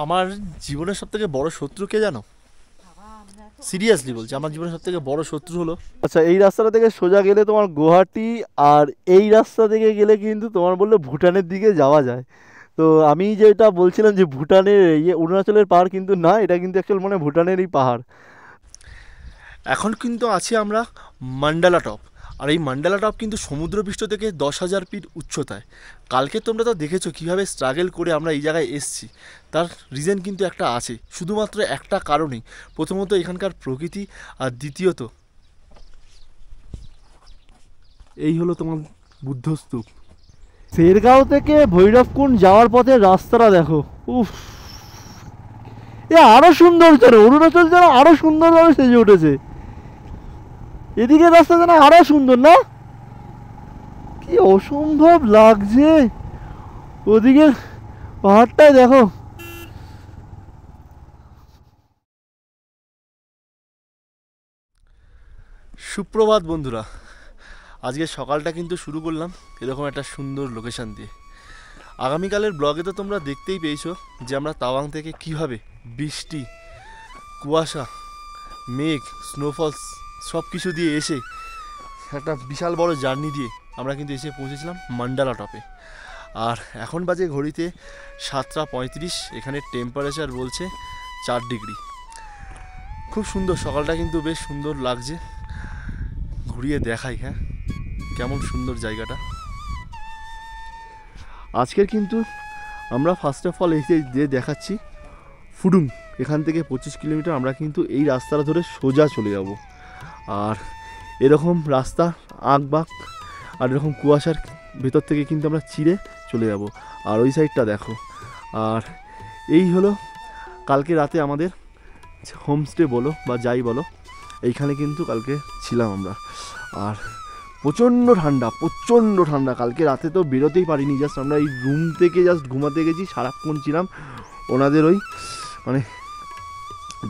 আমার জীবনের সবথেকে বড় শত্রু কে জানো? সিরিয়াসলি বলছি, আমার জীবনের সবথেকে বড় শত্রু হলো, আচ্ছা, এই রাস্তাটা থেকে সোজা গেলে তোমার গুয়াহাটি, আর এই রাস্তা থেকে গেলে কিন্তু তোমার বললে ভুটানের দিকে যাওয়া যায়। তো আমি যেটা বলছিলাম যে ভুটানের অরুণাচলের পাহাড় কিন্তু না, এটা কিন্তু অ্যাকচুয়াল মানে ভুটানেরই পাহাড়। এখন কিন্তু আছি আমরা মান্ডালা টপ। আর এই মান্ডালা টপ কিন্তু সমুদ্রপৃষ্ঠ থেকে 10,000 ফিট উচ্চতায়। কালকে তোমরা তো দেখেছো কীভাবে স্ট্রাগল করে আমরা এই জায়গায় এসছি। তার রিজন কিন্তু একটা আছে, শুধুমাত্র একটা কারণেই। প্রথমত এখানকার প্রকৃতি, আর দ্বিতীয়ত এই হলো তোমার বুদ্ধস্তূপ। শেরগাঁও থেকে ভৈরবকুণ্ড যাওয়ার পথে রাস্তাটা দেখো, উফ, এ আরো সুন্দর যেন, অরুণাচল যেন আরো সুন্দরভাবে সেজে উঠেছে। এদিকে রাস্তা যেন আরো সুন্দর না, কি অসম্ভব লাগছে। ওদিকে পাহাড়টাই দেখো। সুপ্রভাত বন্ধুরা, আজকে সকালটা কিন্তু শুরু করলাম এরকম একটা সুন্দর লোকেশান দিয়ে। আগামীকালের ব্লগে তো তোমরা দেখতেই পেয়েছো যে আমরা তাওয়াং থেকে কিভাবে বৃষ্টি, কুয়াশা, মেঘ, স্নোফলস সব কিছু দিয়ে এসে একটা বিশাল বড় জার্নি দিয়ে আমরা কিন্তু এসে পৌঁছেছিলাম মান্ডালা টপে। আর এখন বাজে ঘড়িতে 7:35। এখানে টেম্পারেচার বলছে 4 ডিগ্রি। খুব সুন্দর, সকালটা কিন্তু বেশ সুন্দর লাগছে। ঘুরিয়ে দেখাই, হ্যাঁ, কেমন সুন্দর জায়গাটা। আজকের কিন্তু আমরা ফার্স্ট অফ অল এই যে দেখাচ্ছি ফুডুং, এখান থেকে 25 কিলোমিটার আমরা কিন্তু এই রাস্তাটা ধরে সোজা চলে যাব। আর এরকম রাস্তা আঁকবাঁক আর এরকম কুয়াশার ভেতর থেকে কিন্তু আমরা চিড়ে চলে যাব। আর ওই সাইডটা দেখো। আর এই হলো কালকে রাতে আমাদের হোমস্টে বলো বা যাই বলো, এইখানে কিন্তু কালকে ছিলাম আমরা। আর প্রচণ্ড ঠান্ডা। কালকে রাতে তো বেরোতেই পারিনি, জাস্ট আমরা এই রুম থেকে জাস্ট ঘুমাতে গেছি, সারাক্ষণ ছিলাম ওনাদের ওই মানে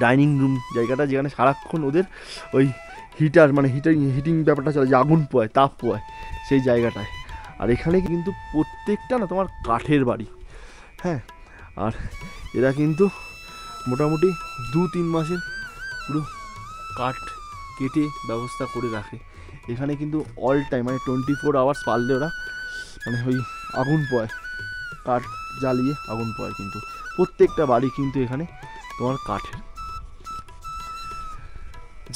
ডাইনিং রুম জায়গাটা, যেখানে সারাক্ষণ ওদের ওই হিটার মানে হিটিং ব্যাপারটা চলে, যে আগুন পোয়ায়, তাপ পোয়ায়, সেই জায়গাটায়। আর এখানে কিন্তু প্রত্যেকটা না তোমার কাঠের বাড়ি, হ্যাঁ। আর এরা কিন্তু মোটামুটি 2-3 মাসের পুরো কাঠ কেটে ব্যবস্থা করে রাখে। এখানে কিন্তু অল টাইম মানে 24 আওয়ার্স পারলে ওরা মানে ওই আগুন পোয়ায়, কাঠ জ্বালিয়ে আগুন পোয়ায়। কিন্তু প্রত্যেকটা বাড়ি কিন্তু এখানে তোমার কাঠের।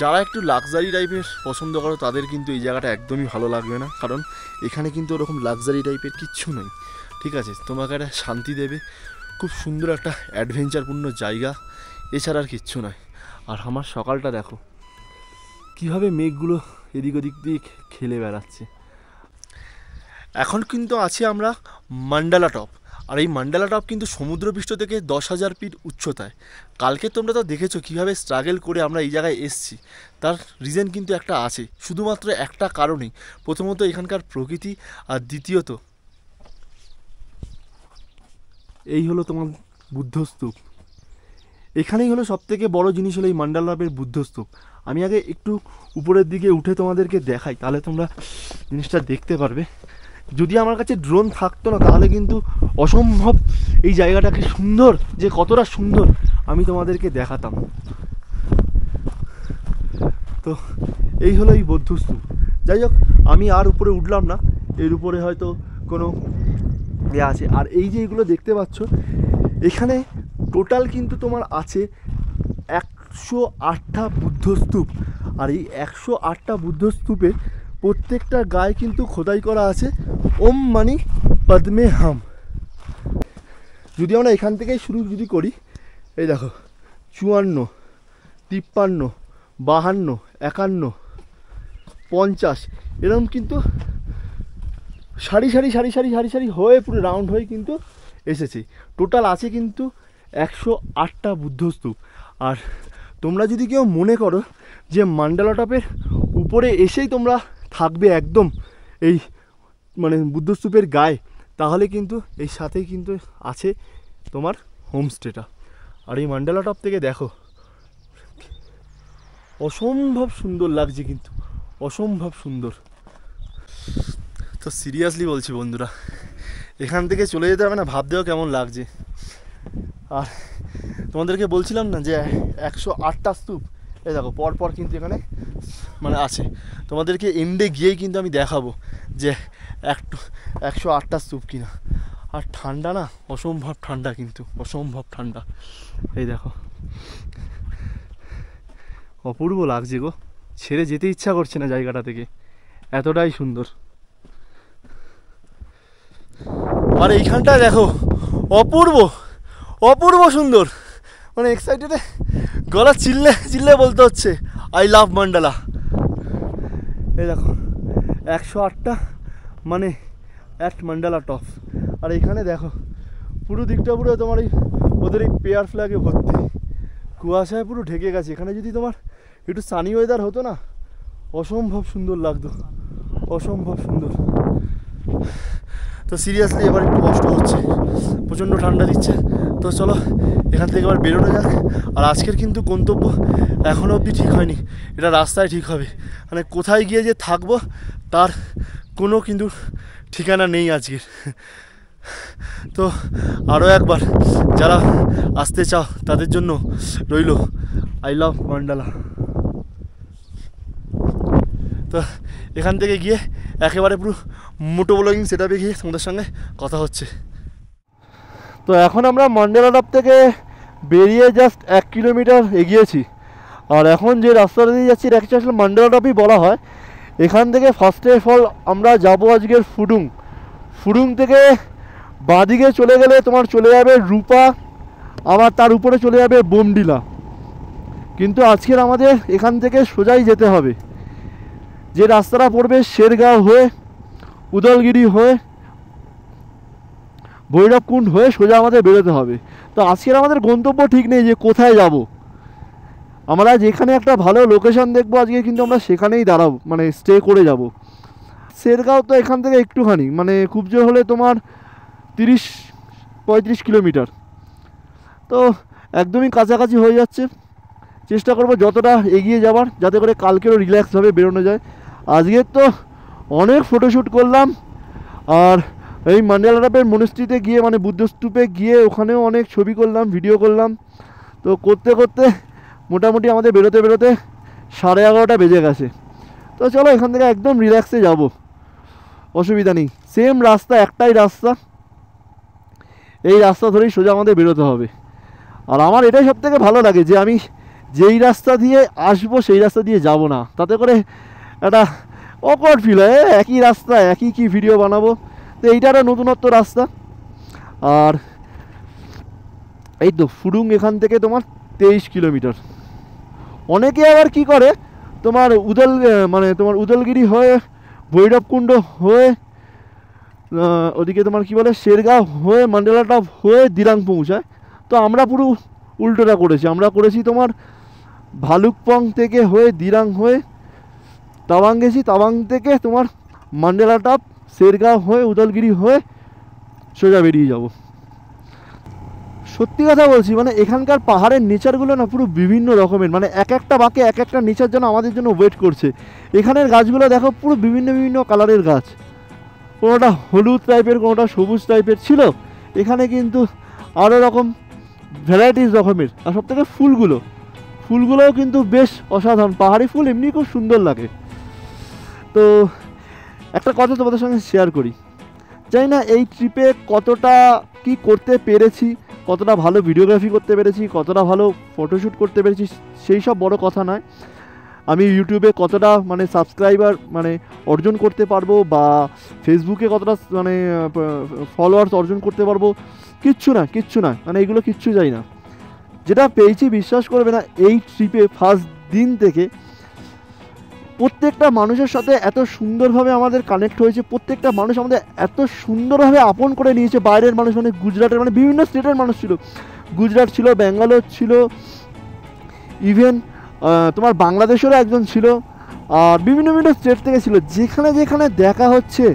যারা একটু লাক্সারি টাইপের পছন্দ করো তাদের কিন্তু এই জায়গাটা একদমই ভালো লাগবে না, কারণ এখানে কিন্তু ওরকম লাক্সারি টাইপের কিচ্ছু নেই, ঠিক আছে। তোমাকে একটা শান্তি দেবে, খুব সুন্দর একটা অ্যাডভেঞ্চারপূর্ণ জায়গা, এছাড়া আর কিচ্ছু নয়। আর আমার সকালটা দেখো কীভাবে মেঘগুলো এদিক ওদিক দিয়ে খেলে বেড়াচ্ছে। এখন কিন্তু আছি আমরা মান্ডালা টপ। আর এই মান্ডালা টপ কিন্তু সমুদ্রপৃষ্ঠ থেকে 10,000 ফিট উচ্চতায়। কালকে তোমরা তো দেখেছো কীভাবে স্ট্রাগল করে আমরা এই জায়গায় এসছি। তার রিজন কিন্তু একটা আছে, শুধুমাত্র একটা কারণেই। প্রথমত এখানকার প্রকৃতি, আর দ্বিতীয়ত এই হলো তোমার বুদ্ধস্তূপ। এখানেই হলো সবথেকে বড় জিনিস হলো এই মান্ডালা টপের বুদ্ধস্তূপ। আমি আগে একটু উপরের দিকে উঠে তোমাদেরকে দেখাই, তাহলে তোমরা জিনিসটা দেখতে পারবে। যদি আমার কাছে ড্রোন থাকতো না, তাহলে কিন্তু অসম্ভব এই জায়গাটাকে সুন্দর, যে কতটা সুন্দর আমি তোমাদেরকে দেখাতাম। তো এই হলো এই বৌদ্ধস্তূপ। যাই হোক, আমি আর উপরে উঠলাম না, এর উপরে হয়তো কোনো আছে। আর এই যে এগুলো দেখতে পাচ্ছ, এখানে টোটাল কিন্তু তোমার আছে 108টা বুদ্ধস্তূপ। আর এই 108টা বুদ্ধস্তূপে প্রত্যেকটা গায়ে কিন্তু খোদাই করা আছে ওম মানি পদ্মে হাম। যদি আমরা এখান থেকেই শুরু যদি করি, এই দেখো 54, 53, 52, 51, 50, এরকম কিন্তু সারি সারি হয়ে পুরো রাউন্ড হয়ে কিন্তু এসেছে। টোটাল আছে কিন্তু 108টা বুদ্ধস্তূপ। আর তোমরা যদি কেউ মনে করো যে মান্ডালা টপের উপরে এসেই তোমরা থাকবে একদম এই মানে বুদ্ধস্তূপের গায়ে, তাহলে কিন্তু এই সাথেই কিন্তু আছে তোমার হোমস্টেটা। আর এই মান্ডালা টপ থেকে দেখো অসম্ভব সুন্দর লাগছে, কিন্তু অসম্ভব সুন্দর। তো সিরিয়াসলি বলছি বন্ধুরা, এখান থেকে চলে যেতে হবে না, ভাবতেও কেমন লাগছে। আর তোমাদেরকে বলছিলাম না যে 108টা স্তূপ এই দেখো পরপর কিন্তু এখানে মানে আছে। তোমাদেরকে এন্ডে গিয়েই কিন্তু আমি দেখাবো যে 108টা স্তূপ কিনা। আর ঠান্ডা না, অসম্ভব ঠান্ডা, কিন্তু অসম্ভব ঠান্ডা। এই দেখো অপূর্ব লাগছে গো, ছেড়ে যেতে ইচ্ছা করছে না জায়গাটা থেকে, এতটাই সুন্দর। আর এইখানটা দেখো অপূর্ব অপূর্ব সুন্দর, মানে এক্সাইটেডে গলা চিল্লে চিল্লে বলতে হচ্ছে আই লাভ মান্ডালা। এই দেখো 108টা মানে অ্যাট মান্ডালা টপ। আর এইখানে দেখো পুরো দিকটা পুরো তোমার এই ওদের এই পেয়ার ফ্ল্যাগে ভর্তি, কুয়াশায় পুরো ঢেকে গেছে। এখানে যদি তোমার একটু সানি ওয়েদার হতো না, অসম্ভব সুন্দর লাগতো, অসম্ভব সুন্দর। তো সিরিয়াসলি এবার একটু কষ্ট হচ্ছে, প্রচণ্ড ঠান্ডা দিচ্ছে। তো চলো এখান থেকে এবার বেরোনো যাক। আর আজকের কিন্তু গন্তব্য এখনও অবধি ঠিক হয়নি, এটা রাস্তায় ঠিক হবে। মানে কোথায় গিয়ে যে থাকবো তার কোনো কিন্তু ঠিকানা নেই আজকের। তো আরও একবার যারা আসতে চাও তাদের জন্য রইল আই লাভ মান্ডালা। তো এখান থেকে গিয়ে একেবারে পুরো মোটো ব্লগিং সেটআপে গিয়ে তোমাদের সঙ্গে কথা হচ্ছে। তো এখন আমরা মান্ডালা টপ থেকে বেরিয়ে জাস্ট 1 কিলোমিটার এগিয়েছি। আর এখন যে রাস্তাটা দিয়ে যাচ্ছি এটা আসলে মান্ডালা টপই বলা হয়। এখান থেকে ফার্স্ট অফ অল আমরা যাবো আজকের ফুডুং। ফুডুং থেকে বাঁদিকে চলে গেলে তোমার চলে যাবে রূপা, আবার তার উপরে চলে যাবে বোমডিলা। কিন্তু আজকের আমাদের এখান থেকে সোজাই যেতে হবে, যে রাস্তাটা পড়বে শেরগাঁও হয়ে, উদলগিরি হয়ে, ভৈরবকুণ্ড হয়ে সোজা আমাদের বেরোতে হবে। তো আজকের আমাদের গন্তব্য ঠিক নেই যে কোথায় যাব। আমরা যেখানে একটা ভালো লোকেশন দেখবো আজকে কিন্তু আমরা সেখানেই দাঁড়াবো, মানে স্টে করে যাব। শেরগাঁও তো এখান থেকে একটুখানি, মানে খুব জোর হলে তোমার 30-35 কিলোমিটার, তো একদমই কাছাকাছি হয়ে যাচ্ছে। চেষ্টা করবো যতটা এগিয়ে যাবার, যাতে করে কালকেরও রিল্যাক্সভাবে বেরোনো যায়। আজকের তো অনেক ফটোশ্যুট করলাম, আর এই মান্ডালা টপের মনস্ট্রিতে গিয়ে মানে বুদ্ধস্তূপে গিয়ে ওখানেও অনেক ছবি করলাম, ভিডিও করলাম। তো করতে করতে মোটামুটি আমাদের বেরোতে বেরোতে 11:30 বেজে গেছে। তো চলো এখান থেকে একদম রিল্যাক্সে যাব, অসুবিধা নেই। সেম রাস্তা, একটাই রাস্তা, এই রাস্তা ধরেই সোজা আমাদের বেরোতে হবে। আর আমার এটাই সবথেকে ভালো লাগে যে আমি যেই রাস্তা দিয়ে আসবো সেই রাস্তা দিয়ে যাব না, তাতে করে একটা অকওয়ার্ড ফিল হয়, একই রাস্তা একই কি ভিডিও বানাবো। তো এইটা একটা নতুনত্ব রাস্তা। আর এই তো ফুডুং এখান থেকে তোমার 23 কিলোমিটার। অনেকে আবার কি করে তোমার উদলগিরি হয়ে, ভৈরবকুণ্ড হয়ে, ওদিকে তোমার কি বলে শেরগাঁও হয়ে, মান্ডালা টপ হয়ে দিরাং পৌঁছায়। তো আমরা পুরো উল্টোটা করেছি, আমরা করেছি তোমার ভালুকপং থেকে হয়ে দিরাং হয়ে তাওয়াং গেছি, তাওয়াং থেকে তোমার মান্ডালা টপ, শেরগাঁও হয়ে, উদলগিরি হয়ে সোজা বেরিয়ে যাব। সত্যি কথা বলছি, মানে এখানকার পাহাড়ের নেচারগুলো না পুরো বিভিন্ন রকমের, মানে এক একটা বাঁকে এক একটা নেচার যেন আমাদের জন্য ওয়েট করছে। এখানের গাছগুলো দেখো পুরো বিভিন্ন বিভিন্ন কালারের গাছ, কোনোটা হলুদ টাইপের, কোনোটা সবুজ টাইপের ছিল। এখানে কিন্তু আরও রকম ভ্যারাইটিস রকমের। আর সবথেকে ফুলগুলোও কিন্তু বেশ অসাধারণ, পাহাড়ি ফুল এমনি খুব সুন্দর লাগে। তো একটা কথা তোমাদের সঙ্গে শেয়ার করি, জানি না এই ট্রিপে কতটা কি করতে পেরেছি, কতটা ভালো ভিডিওগ্রাফি করতে পেরেছি, কতটা ভালো ফটোশ্যুট করতে পেরেছি, সেই সব বড় কথা নয়। আমি ইউটিউবে কতটা মানে সাবস্ক্রাইবার মানে অর্জন করতে পারবো, বা ফেসবুকে কতটা মানে ফলোয়ার্স অর্জন করতে পারবো, কিচ্ছু না, মানে এগুলো কিচ্ছু চাই না। যেটা পেয়েছি বিশ্বাস করবে না, এই ট্রিপে ফার্স্ট দিন থেকে প্রত্যেকটা মানুষের সাথে এত সুন্দরভাবে আমাদের কানেক্ট হয়েছে, প্রত্যেকটা মানুষ আমাদের এত সুন্দরভাবে আপন করে নিয়েছে। বাইরের মানুষ, মানে গুজরাটের, মানে বিভিন্ন স্টেটের মানুষ ছিল, গুজরাট ছিল, ব্যাঙ্গালোর ছিল, ইভেন তোমার বাংলাদেশেরও একজন ছিল, আর বিভিন্ন বিভিন্ন স্টেট থেকে ছিল। যেখানে যেখানে দেখা হচ্ছে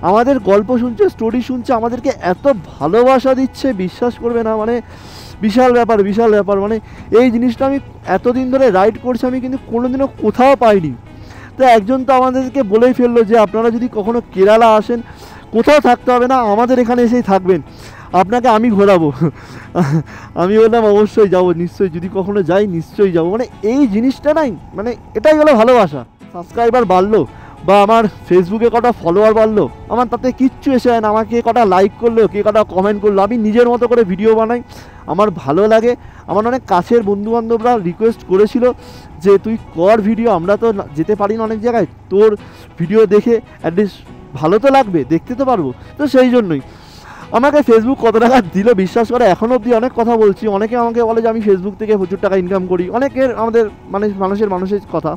আমাদের গল্প শুনছে, স্টোরি শুনছে, আমাদেরকে এত ভালোবাসা দিচ্ছে বিশ্বাস করবে না, মানে বিশাল ব্যাপার। মানে এই জিনিসটা আমি এতদিন ধরে রাইড করছি, আমি কিন্তু কোনোদিনও কোথাও পাইনি। তো একজন তো আমাদেরকে বলেই ফেললো যে আপনারা যদি কখনো কেরালা আসেন, কোথাও থাকতে হবে না, আমাদের এখানে এসেই থাকবেন। আপনাকে আমি ঘোরাবো। আমি বললাম অবশ্যই যাবো, নিশ্চয়ই, যদি কখনো যাই নিশ্চয়ই যাবো। মানে এই জিনিসটা নাই, মানে এটাই হলো ভালোবাসা। সাবস্ক্রাইবার বাড়লো বা আমার ফেসবুকে কটা ফলোয়ার বাড়লো, আমার তাতে কিচ্ছু এসে যায় না। আমাকে কটা লাইক করলো, কে কটা কমেন্ট করলো, আমি নিজের মতো করে ভিডিও বানাই, আমার ভালো লাগে। আমার অনেক কাছের বন্ধুবান্ধবরা রিকোয়েস্ট করেছিল যে তুই কর ভিডিও, আমরা তো যেতে পারি না অনেক জায়গায়, তোর ভিডিও দেখে অ্যাটলিস্ট ভালো তো লাগবে, দেখতে তো পারবো। তো সেই জন্যই আমাকে ফেসবুক কত টাকা দিল বিশ্বাস করে এখনও অবধি অনেক কথা বলছি। অনেকে আমাকে বলে যে আমি ফেসবুক থেকে প্রচুর টাকা ইনকাম করি। অনেকের আমাদের মানে মানুষের কথা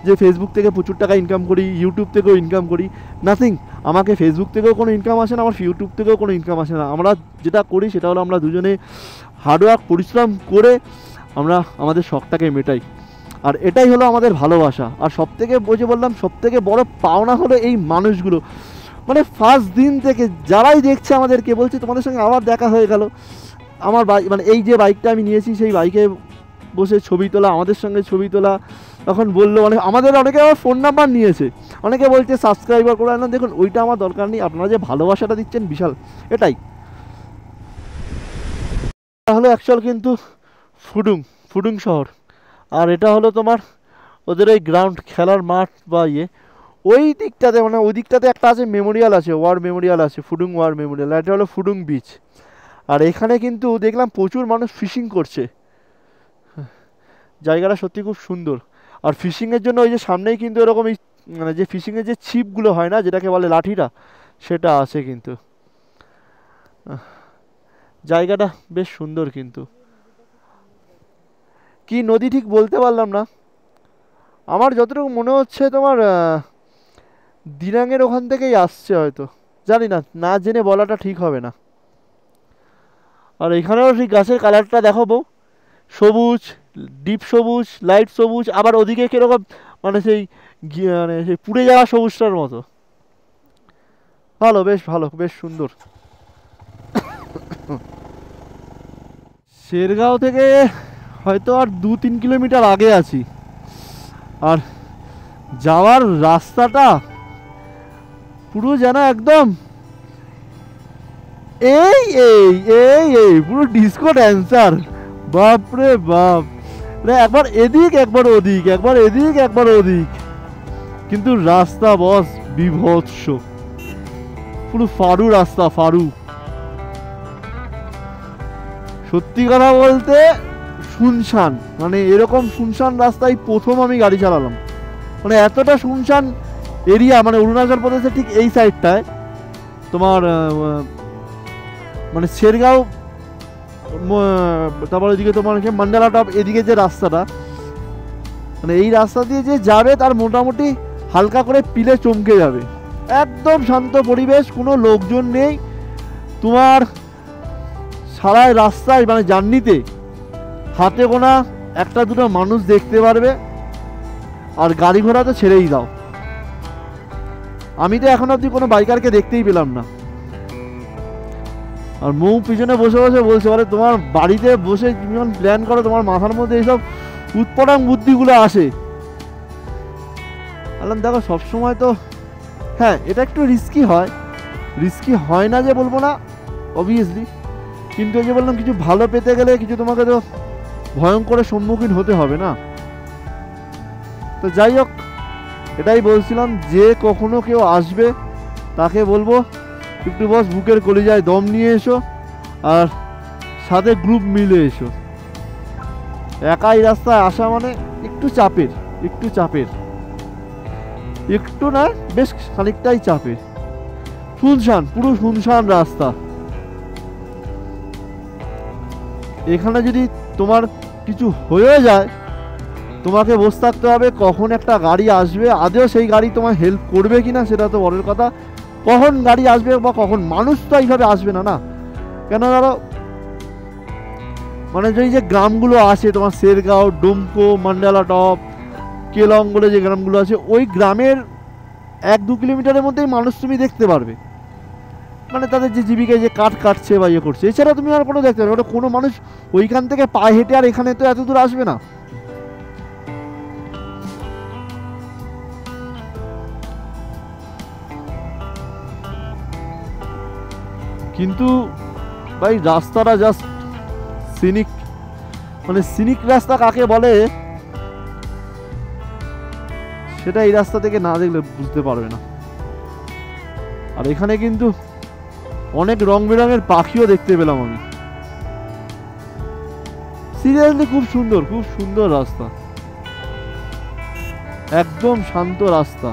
যে ফেসবুক থেকে প্রচুর টাকা ইনকাম করি, ইউটিউব থেকেও ইনকাম করি। নাথিং, আমাকে ফেসবুক থেকেও কোনো ইনকাম আসে না, আমার ইউটিউব থেকেও কোনো ইনকাম আসে না। আমরা যেটা করি সেটা হলো আমরা দুজনে হার্ডওয়ার্ক পরিশ্রম করে আমরা আমাদের শখটাকে মেটাই, আর এটাই হলো আমাদের ভালোবাসা। আর সবথেকে বুঝে বললাম, সবথেকে বড় পাওনা হলো এই মানুষগুলো। মানে ফার্স্ট দিন থেকে যারাই দেখছে আমাদেরকে বলছে তোমাদের সঙ্গে আবার দেখা হয়ে গেল। আমার বাইক, মানে এই যে বাইকটা আমি নিয়েছি সেই বাইকে বসে ছবি তোলা, আমাদের সঙ্গে ছবি তোলা। তখন বললো অনেক, আমাদের অনেকে আমার ফোন নাম্বার নিয়েছে, অনেকে বলছে সাবস্ক্রাইবার করে না। দেখুন ওইটা আমার দরকার নেই, আপনারা যে ভালোবাসাটা দিচ্ছেন বিশাল, এটাই। এটা হলো অ্যাকচুয়াল কিন্তু ফুডুং শহর। আর এটা হলো তোমার ওদের ওই গ্রাউন্ড, খেলার মাঠ বা ইয়ে, ওই দিকটাতে, মানে ওই দিকটাতে একটা আছে মেমোরিয়াল আছে, ওয়ার মেমোরিয়াল আছে, ফুডুং ওয়ার মেমোরিয়াল। এটা হলো ফুডুং বিচ। আর এখানে কিন্তু দেখলাম প্রচুর মানুষ ফিশিং করছে। জায়গাটা সত্যি খুব সুন্দর। আর ফিশিংয়ের জন্য ওই যে সামনেই কিন্তু এরকম এই মানে যে ফিশিংয়ের যে ছিপগুলো হয় না, যেটাকে বলে লাঠিটা, সেটা আছে কিন্তু। জায়গাটা বেশ সুন্দর কিন্তু। কি নদী ঠিক বলতে পারলাম না, আমার যতটুকু মনে হচ্ছে তোমার দিরাঙের ওখান থেকেই আসছে হয়তো, জানি না, না জেনে বলাটা ঠিক হবে না। আর এখানেও সেই গাছের কালারটা দেখাবো, সবুজ, ডিপ সবুজ, লাইট সবুজ, আবার ওদিকে কীরকম মানে সেই মানে সেই পুড়ে যাওয়া সবুজটার মতো। ভালো, বেশ ভালো, বেশ সুন্দর। শেরগাঁও থেকে হয়তো আর 2-3 কিলোমিটার আগে আছি। আর যাওয়ার রাস্তাটা পুরো যেন একদম এই এই এই এই পুরো ডিস্কো ড্যান্সার, বাপরে বাপ। একবার এদিক একবার ওদিক, একবার এদিক একবার ওদিক, কিন্তু রাস্তা বস বিভৎস, পুরো ফারু রাস্তা, ফারু। সত্যি কথা বলতে শুনশান, মানে এরকম শুনশান রাস্তায় প্রথম আমি গাড়ি চালালাম। মানে এতটা শুনশান এরিয়া, মানে অরুণাচল প্রদেশের ঠিক এই সাইডটায় তোমার মানে শেরগাঁও, তারপর ওইদিকে তোমার মান্ডালা টপ, এদিকে যে রাস্তাটা, মানে এই রাস্তা দিয়ে যে যাবে তার মোটামুটি হালকা করে পিলে চমকে যাবে। একদম শান্ত পরিবেশ, কোনো লোকজন নেই। তোমার সারা রাস্তায় মানে জার্নিতে হাতে গোনা 1-2 মানুষ দেখতে পারবে। আর গাড়ি ঘোড়া তো ছেড়েই দাও, আমি তো এখন অবধি কোনো বাইকারকে দেখতেই পেলাম না। আর মৌ পিছনে বসে বসে বলছে, বলে তোমার বাড়িতে বসে তুমি যখন প্ল্যান করো তোমার মাথার মধ্যে এইসব উৎপটাং বুদ্ধিগুলো আসে। বললাম দেখো সবসময় তো, হ্যাঁ এটা একটু রিস্কি হয় না যে বলবো না, অবভিয়াসলি, কিন্তু এই যে বললাম কিছু ভালো পেতে গেলে কিছু তোমাকে তো ভয়ঙ্করের সম্মুখীন হতে হবে না। তো যাই হোক, এটাই বলছিলাম, যে কখনো কেউ আসবে তাকে বলবো একটু বস বুকের কলিজায় দম নিয়ে এসো, আর সাথে গ্রুপ মিলে এসো। একাই রাস্তায় আসা মানে একটু না, বেশ খানিকটাই চাপের। শুনশান, পুরো শুনশান রাস্তা। এখানে যদি তোমার কিছু হয়ে যায় তোমাকে বসে থাকতে হবে কখন একটা গাড়ি আসবে, আদেও সেই গাড়ি তোমার হেল্প করবে কিনা সেটা তো বড়ের কথা। কখন গাড়ি আসবে বা কখন মানুষ তো এইভাবে আসবে না, কেন ধরো মানে যে গ্রামগুলো আছে তোমার শেরগাঁও, ডোমকো, মান্ডালা টপ, কেলং বলে যে গ্রামগুলো আছে, ওই গ্রামের 1-2 কিলোমিটারের মধ্যেই মানুষ তুমি দেখতে পারবে। মানে তাদের যে জীবিকায় যে কাঠ কাটছে বা ইয়ে করছে, এছাড়া তুমি আর কোনো দেখতে পারবে ওটা। কোনো মানুষ ওইখান থেকে পায়ে হেঁটে আর এখানে তো এত দূর আসবে না। কিন্তু ভাই রাস্তাটা জাস্ট সিনিক, মানে সিনিক রাস্তা কাকে বলে সেটা এই রাস্তা থেকে না দেখলে বুঝতে পারবে না। আর এখানে কিন্তু অনেক রং বেরঙের পাখিও দেখতে পেলাম আমি। সিরিয়াসলি খুব সুন্দর রাস্তা, একদম শান্ত রাস্তা।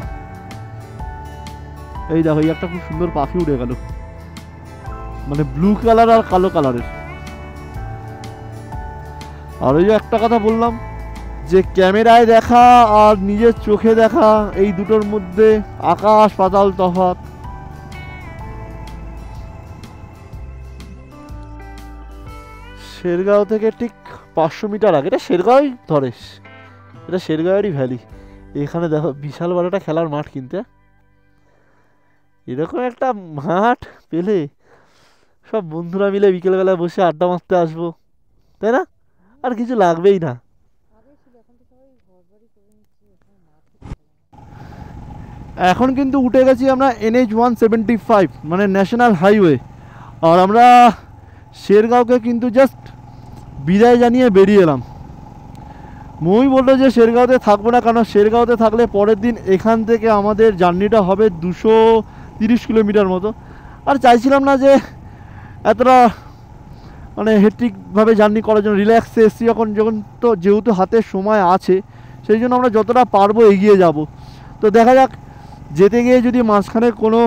এই দেখো এই একটা খুব সুন্দর পাখি উড়ে গেল, মানে ব্লু কালার আর কালো কালারের। আর ওই যে একটা কথা বললাম যে ক্যামেরায় দেখা আর নিজের চোখে দেখা এই দুটোর মধ্যে আকাশ পাতাল তফাৎ। শেরগাঁও থেকে ঠিক 500 মিটার আগে, এটা শেরগাঁওই ধরে, এটা শেরগাঁওয়েরই ভ্যালি। এখানে দেখো বিশাল বড় একটা খেলার মাঠ, কিনতে এরকম একটা মাঠ পেলে সব বন্ধুরা মিলে বিকেলবেলায় বসে আড্ডা মারতে আসবো, তাই না? আর কিছু লাগবেই না। এখন কিন্তু উঠে গেছি আমরা NH 175, মানে ন্যাশনাল হাইওয়ে। আর আমরা শেরগাঁওকে কিন্তু জাস্ট বিদায় জানিয়ে বেরিয়ে এলাম। মই বললো যে শেরগাঁওতে থাকবো না, কারণ শেরগাঁওতে থাকলে পরের দিন এখান থেকে আমাদের জার্নিটা হবে 230 কিলোমিটার মতো। আর চাইছিলাম না যে এতটা মানে হেক্টিকভাবে জার্নি করার জন্য, রিল্যাক্সে এসছি যখন তো যেহেতু হাতে সময় আছে, সেই জন্য আমরা যতটা পারবো এগিয়ে যাব। তো দেখা যাক, যেতে গিয়ে যদি মাঝখানে কোনো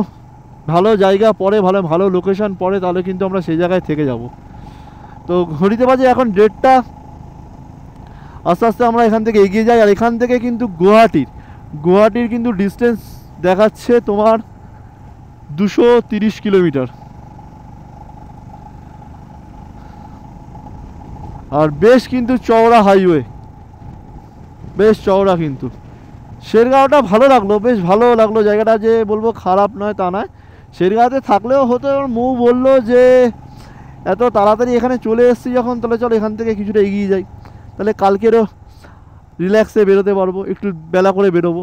ভালো জায়গা পড়ে, ভালো লোকেশন পড়ে, তাহলে কিন্তু আমরা সেই জায়গায় থেকে যাব। তো ঘড়িতে বাজে এখন 1:30, আস্তে আস্তে আমরা এখান থেকে এগিয়ে যাই। আর এখান থেকে কিন্তু গুয়াহাটির কিন্তু ডিস্টেন্স দেখাচ্ছে তোমার 230 কিলোমিটার। আর বেশ কিন্তু চওড়া হাইওয়ে, বেশ চওড়া। কিন্তু শেরগাঁওটা ভালো লাগলো, বেশ ভালো লাগলো জায়গাটা, যে বলবো খারাপ নয় তা নয়। শেরগাঁওতে থাকলেও হতো। মৌ বললো যে এত তাড়াতাড়ি এখানে চলে এসেছি যখন, তাহলে চল এখান থেকে কিছুটা এগিয়ে যাই, তাহলে কালকেরও রিল্যাক্সে বেরোতে পারবো, একটু বেলা করে বেরোবো।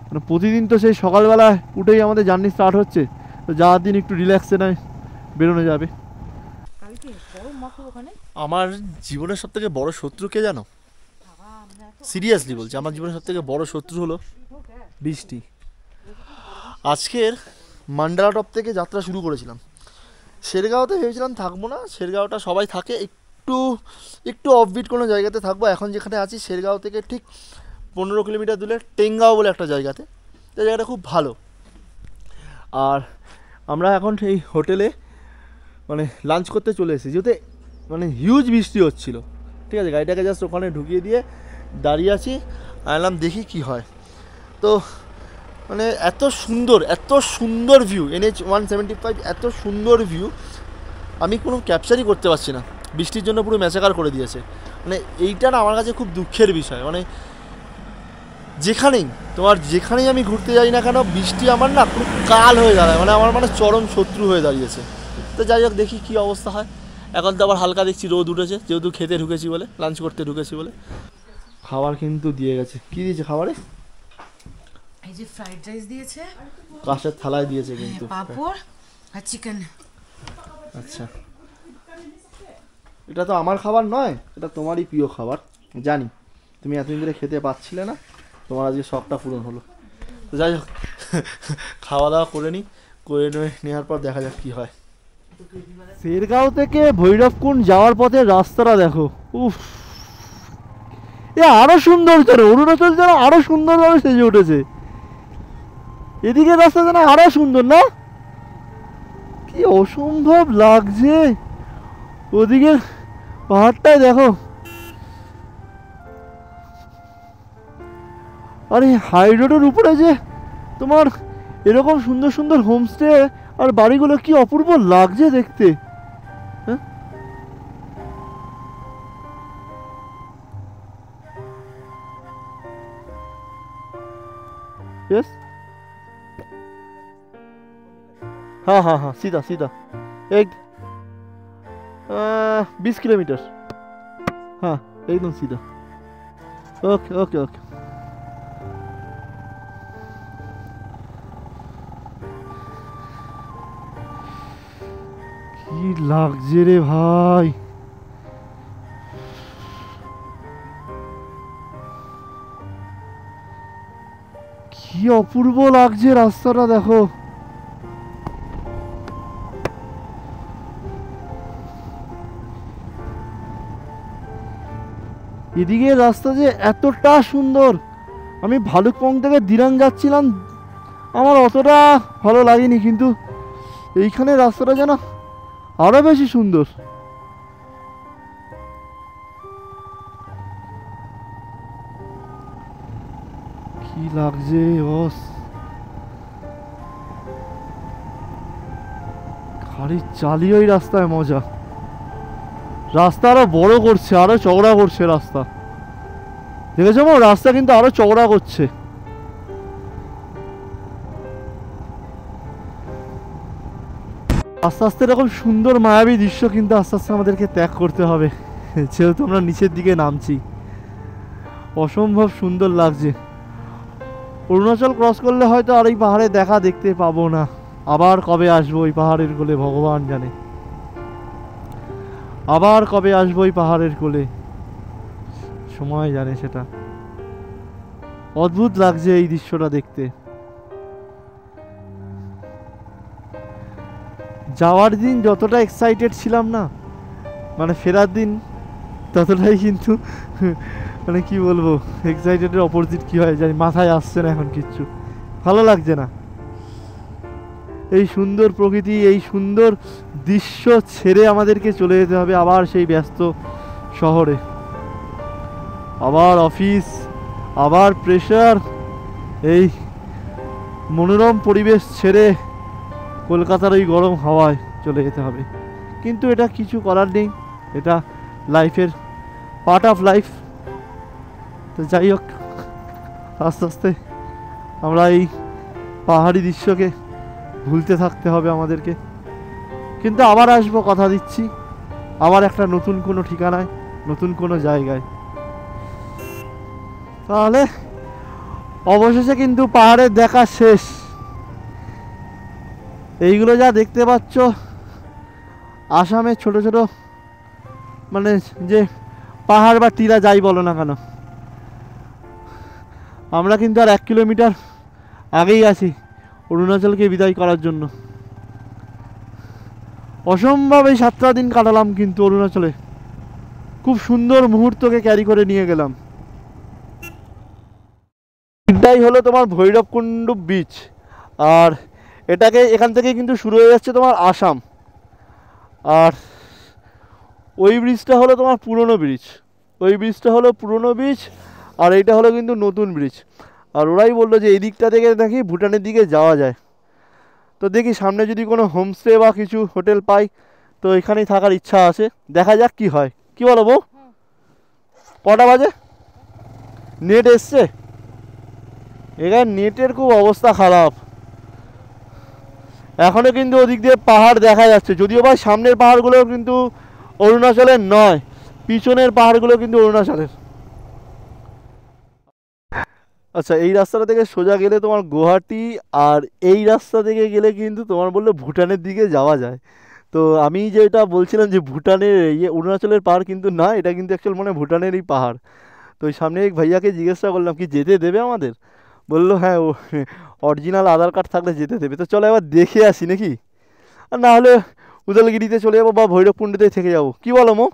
মানে প্রতিদিন তো সেই সকালবেলা উঠেই আমাদের জার্নি স্টার্ট হচ্ছে, তো যাওয়ার দিন একটু রিল্যাক্সে নয় বেরোনো যাবে। আমার জীবনের সব থেকে বড় শত্রু কে জানো? সিরিয়াসলি বলছি, আমার জীবনের সব থেকে বড় শত্রু হলো বৃষ্টি। আজকের মান্ডালা টপ থেকে যাত্রা শুরু করেছিলাম। শেরগাঁওতে ভেবেছিলাম থাকবো না, শেরগাঁওটা সবাই থাকে, একটু অফবিট কোনো জায়গাতে থাকবো। এখন যেখানে আছি শেরগাঁও থেকে ঠিক 15 কিলোমিটার দূরে টেঙ্গাও বলে একটা জায়গাতে, যে জায়গাটা খুব ভালো। আর আমরা এখন এই হোটেলে মানে লাঞ্চ করতে চলে এসেছি, যেহেতু মানে হিউজ বৃষ্টি হচ্ছিল। ঠিক আছে, গাড়িটাকে জাস্ট ওখানে ঢুকিয়ে দিয়ে দাঁড়িয়ে আছি, আনলাম দেখি কি হয়। তো মানে এত সুন্দর ভিউ, NH 175 এত সুন্দর ভিউ, আমি কোনো ক্যাপচারই করতে পারছি না, বৃষ্টির জন্য পুরো ম্যাচাকার করে দিয়েছে। মানে এইটা না আমার কাছে খুব দুঃখের বিষয়। মানে যেখানেই আমি ঘুরতে যাই না কেন, বৃষ্টি আমার না পুরো কাল হয়ে দাঁড়ায়, মানে আমার মানে চরম শত্রু হয়ে দাঁড়িয়েছে। তো যাই হোক, দেখি কী অবস্থা হয়। এখন তো আবার হালকা দেখছি রোদ উঠেছে, যেহেতু খেতে ঢুকেছি বলে, লাঞ্চ করতে ঢুকেছি বলে। খাবার কিন্তু দিয়ে গেছে। কি দিয়েছে খাবারে? এই যে ফ্রাইড রাইস দিয়েছে, কাঁচের থালায় দিয়েছে কিন্তু, পাঁপড় আর চিকেন। আচ্ছা, এটা তো আমার খাবার নয়, এটা তোমারই প্রিয় খাবার জানি। তুমি এতদিন ধরে খেতে পাচ্ছিলে না, তোমার আজকে শখটা পূরণ হলো। তো যাই হোক, খাওয়া দাওয়া করে নেওয়ার পর দেখা যাক কি হয়। শেরগাঁও থেকে ভৈরবকুণ্ড যাওয়ার পথে রাস্তাটা দেখো, উফ, আরো সুন্দর যেন, অরুণাচল যেন আরো সুন্দরভাবে সেজে উঠেছে। এদিকে রাস্তা যেন আরো সুন্দর, না? কি অসম্ভব লাগছে। ওদিকে পাহাড়টাই দেখো। আর এই হাই রোডের উপরে যে তোমার এরকম সুন্দর হোমস্টে আর বাড়িগুলো কি অপূর্ব লাগছে দেখতে। হ্যাঁ, यस, हाँ, सीधा एक 20 किलोमीटर, हाँ एकदम सीधा। ओके। কি লাগছে রে ভাই, কি অপূর্ব লাগছে রাস্তাটা দেখো। এদিকে রাস্তা যে এতটা সুন্দর, আমি ভালুকপং থেকে দিরাং যাচ্ছিলাম, আমার অতটা ভালো লাগেনি, কিন্তু এইখানে রাস্তাটা যেন আরো বেশি সুন্দর। কি লাগছে বস, গাড়ি চালিয়ে ওই রাস্তায় মজা। রাস্তা আরো বড় করছে, আরো চওড়া করছে রাস্তা, দেখেছো? রাস্তা কিন্তু আরো চওড়া করছে। আস্তে আস্তে এরকম সুন্দর মায়াবী দৃশ্য কিন্তু আস্তে আস্তে আমাদেরকে ত্যাগ করতে হবে, যেহেতু আমরা নিচের দিকে নামছি। অসম্ভব সুন্দর লাগছে। অরুণাচল ক্রস করলে হয়তো আর এই পাহাড়ে দেখা দেখতে পাবো না। আবার কবে আসবো ওই পাহাড়ের কোলে ভগবান জানে, আবার কবে আসবো ওই পাহাড়ের কোলে সময় জানে সেটা। অদ্ভুত লাগছে এই দৃশ্যটা দেখতে। যাওয়ার দিন যতটা এক্সাইটেড ছিলাম না, মানে ফেরার দিন ততটাই কিন্তু মানে কি বলবো, এক্সাইটেডের অপোজিট কি হয় জানি, মাথায় আসছে না এখন কিচ্ছু, ভালো লাগছে না। এই সুন্দর প্রকৃতি, এই সুন্দর দৃশ্য ছেড়ে আমাদেরকে চলে যেতে হবে আবার সেই ব্যস্ত শহরে, আবার অফিস, আবার প্রেশার, এই মনোরম পরিবেশ ছেড়ে কলকাতার ওই গরম হাওয়ায় চলে যেতে হবে। কিন্তু এটা কিছু করার নেই, এটা লাইফের পার্ট অফ লাইফ। তো যাই হোক, আস্তে আস্তে আমরা এই পাহাড়ি দৃশ্যকে ভুলতে থাকতে হবে আমাদেরকে, কিন্তু আবার আসবো, কথা দিচ্ছি, আবার একটা নতুন কোনো ঠিকানায়, নতুন কোনো জায়গায়। তাহলে অবশেষে কিন্তু পাহাড়ের দেখা শেষ। এইগুলো যা দেখতে পাচ্ছ আসামের ছোট ছোট মানে যে পাহাড় বা টিলা যাই বলো না কেন, আমরা কিন্তু আর 1 কিলোমিটার আগেই আছি অরুণাচলকে বিদায় করার জন্য। অসম্ভব এই 7টা দিন কাটালাম কিন্তু অরুণাচলে, খুব সুন্দর মুহূর্তকে ক্যারি করে নিয়ে গেলাম। এটাই হলো তোমার ভৈরবকুণ্ড বিচ, আর এটাকে এখান থেকে কিন্তু শুরু হয়ে যাচ্ছে তোমার আসাম। আর ওই ব্রিজটা হলো তোমার পুরনো ব্রিজ, ওই ব্রিজটা হলো পুরনো ব্রিজ, আর এইটা হলো কিন্তু নতুন ব্রিজ। আর ওরাই বললো যে এই দিকটা থেকে নাকি ভুটানের দিকে যাওয়া যায়। তো দেখি সামনে যদি কোনো হোমস্টে বা কিছু হোটেল পাই তো এখানেই থাকার ইচ্ছা আছে, দেখা যাক কি হয়। কি বলো বউ? কটা বাজে? নেট এসছে? এখানে নেটের খুব অবস্থা খারাপ। এখনও কিন্তু ওদিক দিয়ে পাহাড় দেখা যাচ্ছে, যদিও বা সামনের পাহাড়গুলো কিন্তু অরুণাচলের নয়, পিছনের পাহাড়গুলো কিন্তু অরুণাচলের। আচ্ছা, এই রাস্তাটা থেকে সোজা গেলে তোমার গুয়াহাটি, আর এই রাস্তা থেকে গেলে কিন্তু তোমার বললে ভুটানের দিকে যাওয়া যায়। তো আমি যেটা বলছিলাম যে ভুটানের অরুণাচলের পাহাড় কিন্তু না, এটা কিন্তু অ্যাকচুয়াল মানে ভুটানেরই পাহাড়। তো ওই সামনে এক ভাইয়াকে জিজ্ঞাসা করলাম কি যেতে দেবে আমাদের, বললো হ্যাঁ ও অরিজিনাল আধার কার্ড থাকলে যেতে দেবে। তো চলো এবার দেখে আসি নাকি, আর না হলে উদলগিরিতে চলে যাবো বা ভৈরবকুণ্ডতে থেকে যাবো। কি বলো মো?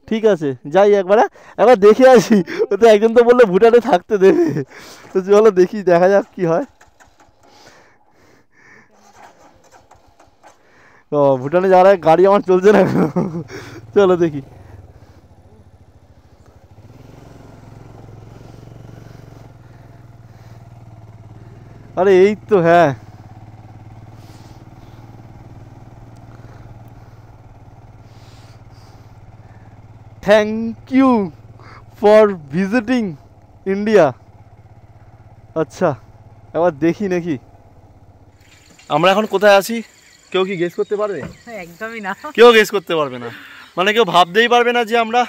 ঠিক আছে, যাই একবার, একবার দেখে আসি। ও তো একজন তো বললো ভুটানে থাকতে দেবে, তো চলো দেখি, দেখা যাক কি হয়। ও ভুটানে যাওয়ার আগে গাড়ি আমার চলছে না, চলো দেখি। আরে এই তো, হ্যাঁ thank you for visiting India. আচ্ছা, এবার দেখি নাকি আমরা এখন কোথায় আছি। কেউ কি গেস করতে পারবে? একদমই না, কেউ গেস করতে পারবে না, মানে কেউ ভাবতেই পারবে না যে আমরা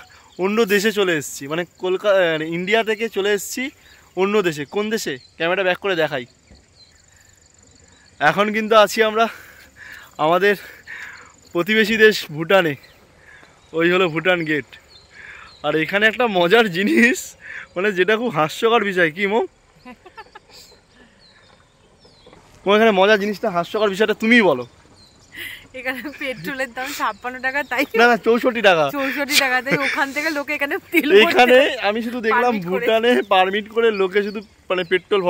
অন্য দেশে চলে এসেছি, মানে কলকাতা ইন্ডিয়া থেকে চলে এসেছি অন্য দেশে। কোন দেশে? ক্যামেরা ব্যাক করে দেখাই। এখন কিন্তু আছি আমরা আমাদের প্রতিবেশী দেশ ভুটানে, ওই হলো ভুটান গেট। আর এখানে একটা মজার জিনিস, মানে যেটা খুব হাস্যকর বিষয়, কি মো এখানে মজার জিনিসটা, হাস্যকর বিষয়টা তুমিই বলো। এখানে পেট্রোলের দাম 56 টাকা, তাই না 64 টাকা, 64 টাকা, তাই ওখান থেকে লোকে এখানে তেল এখানে আমি শুধু দেখলাম ভুটানে পারমিট করে লোকে শুধু মানে পেট্রোল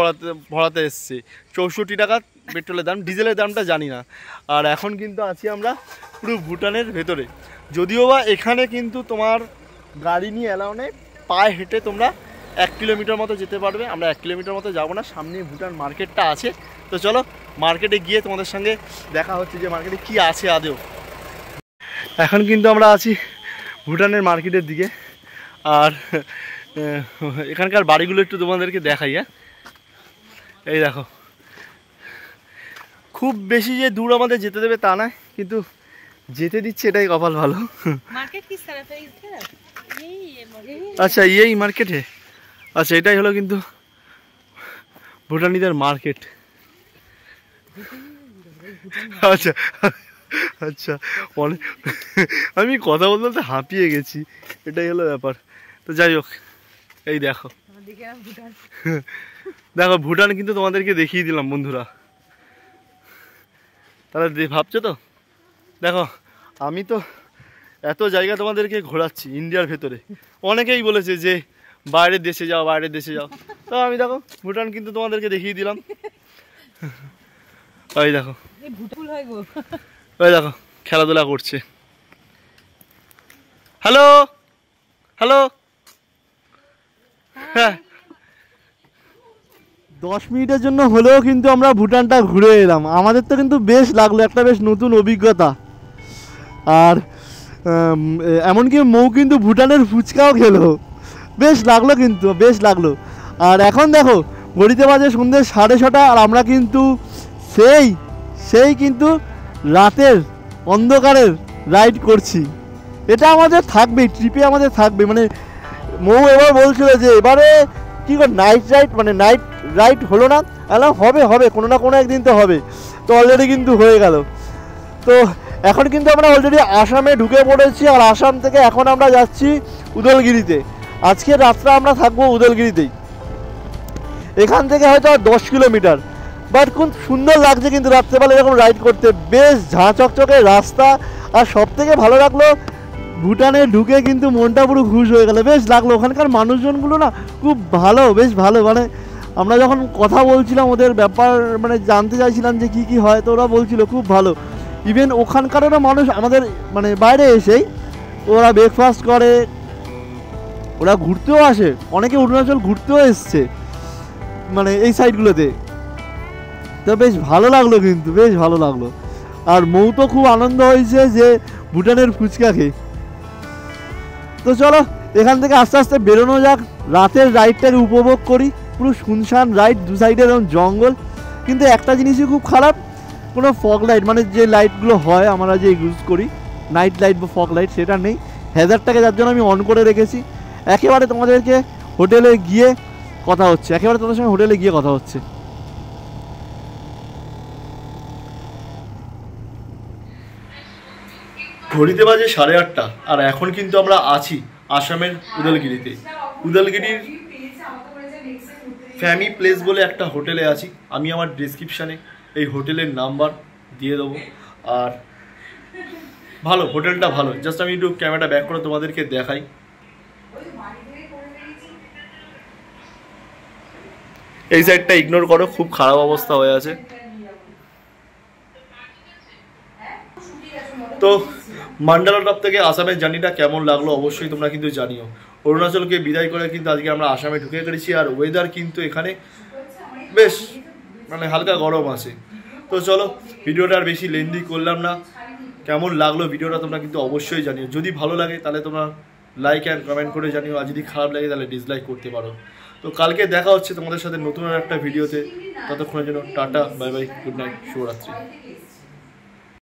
ভরাতে এসছে। 64 টাকা পেট্রোলের দাম, ডিজেলের দামটা জানি না। আর এখন কিন্তু আছি আমরা পুরো ভুটানের ভেতরে, যদিও বা এখানে কিন্তু তোমার গাড়ি নিয়ে অ্যালাউ নেই, পায়ে হেঁটে তোমরা 1 কিলোমিটার মতো যেতে পারবে। আমরা 1 কিলোমিটার মতো যাবো না, সামনে ভুটান মার্কেটটা আছে। তো চলো মার্কেটে গিয়ে তোমাদের সঙ্গে দেখা হচ্ছে যে মার্কেটে কি আছে আদৌ। এখন কিন্তু আমরা আছি ভুটানের মার্কেটের দিকে। আর এখানকার বাড়িগুলো একটু তোমাদেরকে দেখাই। হ্যাঁ, এই দেখো, খুব বেশি যে দূর আমাদের যেতে দেবে তা নয়, কিন্তু যেতে দিচ্ছে, এটাই কপাল ভালো। আচ্ছা এই মার্কেটে, আচ্ছা এটাই হলো কিন্তু ভুটানিদের মার্কেট। আচ্ছা আচ্ছা, অনেক আমি কথা বলতে বলতে হাঁপিয়ে গেছি, এটাই হলো ব্যাপার। তো যাই হোক, এই দেখো দেখো ভুটান কিন্তু তোমাদেরকে দেখিয়ে দিলাম বন্ধুরা। তাহলে ভাবছো তো, দেখো আমি তো এত জায়গা তোমাদেরকে ঘোরাচ্ছি ইন্ডিয়ার ভেতরে, অনেকেই বলেছে যে বাইরের দেশে যাও, বাইরের দেশে যাও। তো আমি দেখো ভুটান কিন্তু তোমাদেরকে দেখিয়ে দিলাম। ওই দেখো, ওই দেখো খেলাধুলা করছে। হ্যালো হ্যালো, হ্যাঁ 10 মিনিটের জন্য হলেও কিন্তু আমরা ভুটানটা ঘুরে এলাম। আমাদের তো কিন্তু বেশ লাগলো, একটা বেশ নতুন অভিজ্ঞতা। আর এমনকি মৌ কিন্তু ভুটানের ফুচকাও খেলো, বেশ লাগলো, কিন্তু বেশ লাগলো। আর এখন দেখো ঘড়িতে বাজে সন্ধ্যে 6:30, আর আমরা কিন্তু সেই কিন্তু রাতের অন্ধকারের রাইড করছি। এটা আমাদের থাকবেই, ট্রিপে আমাদের থাকবে। মানে মৌ এবার বলছিল যে এবারে কী করে নাইট রাইড, মানে নাইট রাইড হলো না, এলাম হবে কোনো না কোনো একদিন তো হবে। তো অলরেডি কিন্তু হয়ে গেল। তো এখন কিন্তু আমরা অলরেডি আসামে ঢুকে পড়েছি, আর আসাম থেকে এখন আমরা যাচ্ছি উদলগিরিতে। আজকে রাত্রে আমরা থাকবো উদলগিরিতেই। এখান থেকে হয়তো 10 কিলোমিটার, বাট খুব সুন্দর লাগছে কিন্তু রাত্রেবেলা এরকম রাইড করতে, বেশ ঝাঁ চকচকে রাস্তা। আর সব থেকে ভালো লাগলো ভুটানে ঢুকে কিন্তু মনটা পুরো খুশ হয়ে গেল, বেশ লাগলো। ওখানকার মানুষজনগুলো না খুব ভালো, বেশ ভালো। মানে আমরা যখন কথা বলছিলাম ওদের ব্যাপার, মানে জানতে চাইছিলাম যে কি হয়, তো ওরা বলছিল খুব ভালো। ইভেন ওখানকারও মানুষ আমাদের মানে বাইরে এসেই ওরা ব্রেকফাস্ট করে, ওরা ঘুরতেও আসে, অনেকে অরুণাচল ঘুরতেও এসছে মানে এই সাইডগুলোতে। তো বেশ ভালো লাগলো, কিন্তু বেশ ভালো লাগলো। আর মৌ তো খুব আনন্দ হয়েছে যে ভুটানের ফুচকা খেয়ে। তো চলো এখান থেকে আস্তে আস্তে বেরোনো যাক, রাতের রাইডটাকে উপভোগ করি। পুরো শুনশান রাইড, দু সাইডে এরকম জঙ্গল। কিন্তু একটা জিনিসই খুব খারাপ, কোনো ফগ লাইট, মানে যে লাইটগুলো হয় আমরা যে ইউজ করি নাইট লাইট বা ফগ লাইট, সেটা নেই। হ্যাজারটাকে যার জন্য আমি অন করে রেখেছি। একেবারে তোমাদেরকে হোটেলে গিয়ে কথা হচ্ছে, একেবারে তোমাদের সঙ্গে হোটেলে গিয়ে কথা হচ্ছে। ঘড়িতে বাজে 8:30, আর এখন কিন্তু আমরা আছি আসামের উদলগিরিতে। উদলগিরির ফ্যামি প্লেস বলে একটা হোটেলে আছি। আমি আমার ডিসক্রিপশানে এই হোটেলের নাম্বার দিয়ে দেবো। আর ভালো, হোটেলটা ভালো। জাস্ট আমি একটু ক্যামেরাটা ব্যাক করে তোমাদেরকে দেখাই। এই সাইডটা ইগনোর করো, খুব খারাপ অবস্থা হয়ে আছে। তো মান্ডালা টপ থেকে আসামের জার্নিটা কেমন লাগলো অবশ্যই তোমরা কিন্তু জানিও। অরুণাচলকে বিদায় করে কিন্তু আজকে আমরা আসামে ঢুকে গেছি। আর ওয়েদার কিন্তু এখানে বেশ মানে হালকা গরম আছে। তো চলো ভিডিওটা আর বেশি লেন্দি করলাম না। কেমন লাগলো ভিডিওটা তোমরা কিন্তু অবশ্যই জানিও। যদি ভালো লাগে তাহলে তোমরা লাইক অ্যান্ড কমেন্ট করে জানিও, আর যদি খারাপ লাগে তাহলে ডিসলাইক করতে পারো। তো কালকে দেখা হচ্ছে তোমাদের সাথে নতুন আর একটা ভিডিওতে। ততক্ষণের জন্য tata, bye bye, good night, শুভরাত্রি।